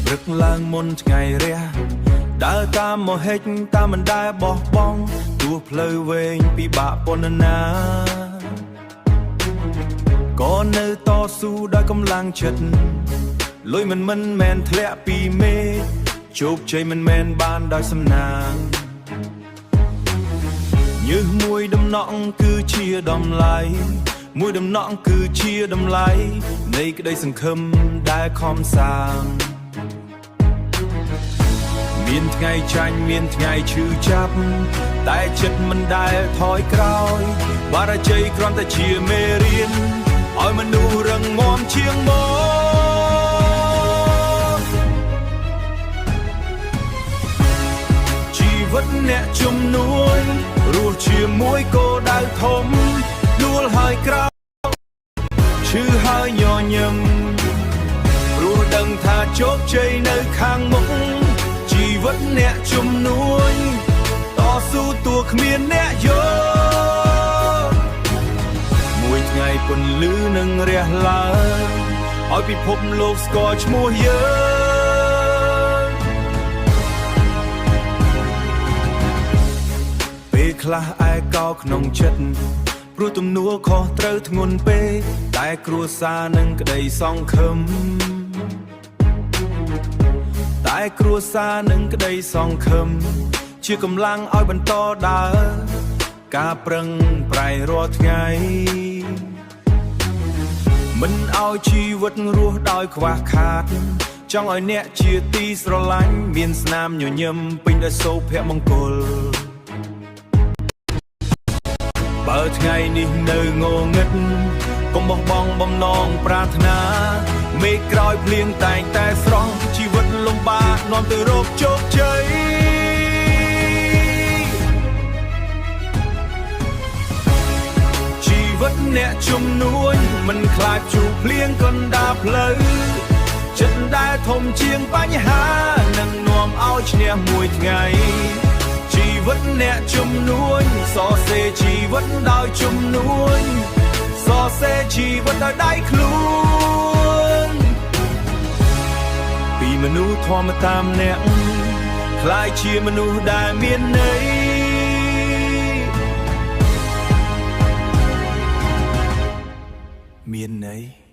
ព្រឹកឡើងមុនថ្ងៃរះដើរតាមមកហិចតាមមិនដែលបោះបង់ទោះផ្លូវវែងពិបាកប៉ុណ្ណាក៏នៅតស៊ូដោយកម្លាំងចិត្តលុយមិនមែនធ្លាក់ពីមេជោគជ័យមិនមែនបានដោយសំណាងញើសមួយដំណក់គឺជាតម្លៃមួយដំណក់គឺជាតម្លៃនៃក្តីសង្ឃឹមដែលខំសាងមានថ្ងៃចាញ់មានថ្ងៃឈឺចាប់តែចិត្តមិនដែលថយក្រោយបារជ័យគ្រាន់តែជាមេរៀនឲ្យមនុស្សរឹងមាំជាងមកជីវិតអ្នកជំនួយរស់ជាមួយគោលដៅធំដួលហើយក្រោយឈឺហើយញញឹមព្រោះដឹងថាជោគជ័យនៅខាងមុខជីវិតអ្នកជំនួយតស៊ូតួគ្មានអ្នកយកមួយថ្ងៃពន្លឺនឹងរះឡើងឲ្យពិភពលោកស្គាល់ឈ្មោះយើងពេលខ្លះឯកោក្នុងចិត្តព្រោះទំនួលខុសត្រូវធ្ងន់ពេកតែគ្រួសារនឹងក្តីសង្ឃឹមតែគ្រួសារនឹងក្តីសង្ឃឹមជាកម្លាំងឲ្យបន្តដើរការប្រឹងប្រែងរាល់ថ្ងៃមិនឲ្យជីវិតរស់ដោយខ្វះខាតចង់ឲ្យអ្នកជាទីស្រឡាញ់មានស្នាមញញឹមពេញដោយសុភមង្គលបើថ្ងៃនេះនៅងងឹតកុំបោះបង់បំណងប្រាថ្នាមេឃក្រោយភ្លៀងតែងតែស្រស់ជីវិតលំបាកនាំទៅរកជោគជ័យជីវិតអ្នកជំនួយមិនខ្លាចជួបភ្លៀងកណ្ដាលផ្លូវចិត្តដែលធំជាងបញ្ហានឹងនាំឲ្យឈ្នះមួយថ្ងៃជីវិតអ្នកជំនួយសរសេរជីវិតដោយជំនួយសរសេរជីវិតដោយដៃខ្លួនពីមនុស្សធម្មតាម្នាក់คล้ายជាមនុស្សដែលមានន័យមានន័យ